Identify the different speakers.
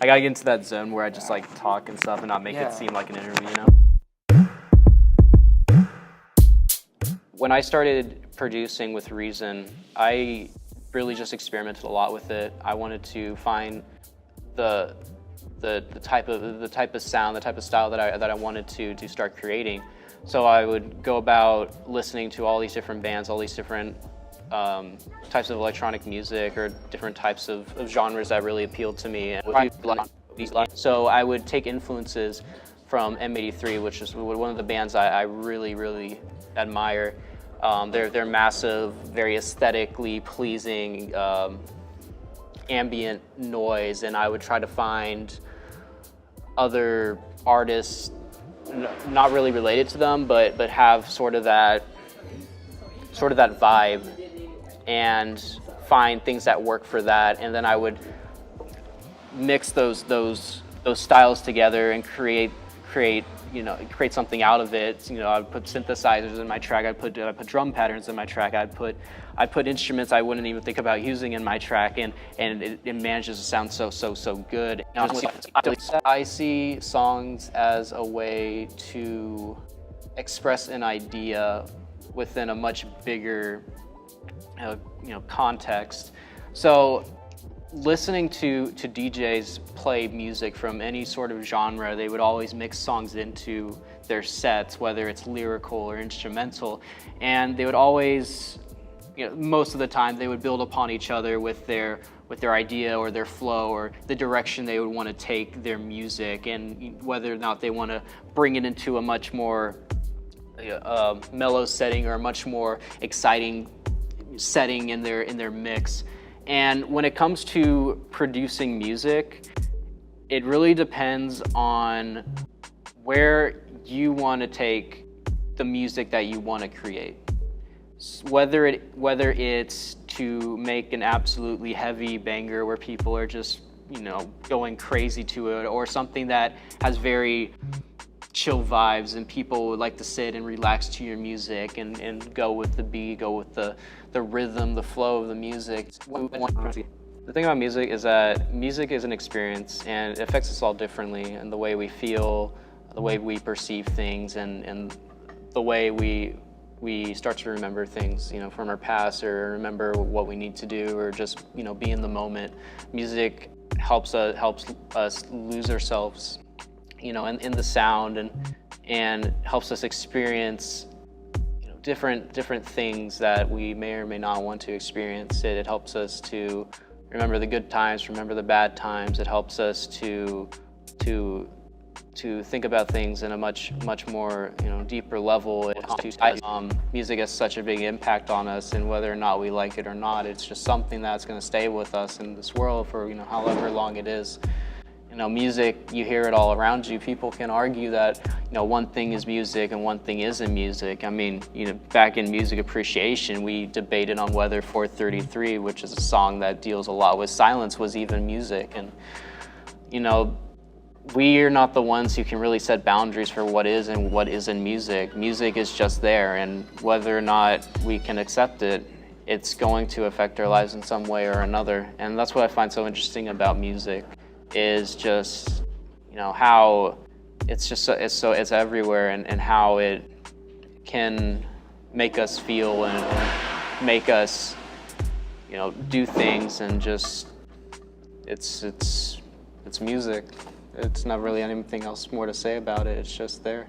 Speaker 1: I gotta get into that zone where I just like talk and stuff and not make it seem like an interview, you know? When I started producing with Reason, I really just experimented a lot with it. I wanted to find the type of sound, the type of style that I wanted to start creating. So I would go about listening to all these different bands, all these different types of electronic music or different types of genres that really appealed to me. So I would take influences from M83, which is one of the bands I really admire. They're massive, very aesthetically pleasing ambient noise, and I would try to find other artists not really related to them, but have sort of that vibe, and find things that work for that, and then I would mix those styles together and create something out of it. I'd put synthesizers in my track, I'd put drum patterns in my track, I'd put instruments I wouldn't even think about using in my track, and it manages to sound so good. I see songs as a way to express an idea within a much bigger context. So listening to DJs play music from any sort of genre, they would always mix songs into their sets, whether it's lyrical or instrumental, and they would always, most of the time, they would build upon each other with their idea or their flow or the direction they would want to take their music, and whether or not they want to bring it into a much more mellow setting or a much more exciting setting in their mix. And when it comes to producing music, it really depends on where you want to take the music that you want to create. Whether it's to make an absolutely heavy banger where people are just, going crazy to it, or something that has very chill vibes and people would like to sit and relax to your music and go with the beat, go with the rhythm, the flow of the music. The thing about music is that music is an experience, and it affects us all differently, and the way we feel, the way we perceive things, and the way we start to remember things, from our past, or remember what we need to do, or just, be in the moment. Music helps us lose ourselves, in the sound, and helps us experience different things that we may or may not want to experience. It helps us to remember the good times, remember the bad times. It helps us to think about things in a much more deeper level. Music has such a big impact on us, and whether or not we like it or not, it's just something that's going to stay with us in this world for however long it is. Music, you hear it all around you. People can argue that, one thing is music and one thing isn't music. I mean, back in music appreciation, we debated on whether 433, which is a song that deals a lot with silence, was even music. And, we are not the ones who can really set boundaries for what is and what isn't music. Music is just there, and whether or not we can accept it, it's going to affect our lives in some way or another. And that's what I find so interesting about music, is just how it's everywhere, and how it can make us feel and make us do things, and just it's music. It's not really anything else more to say about it. It's just there.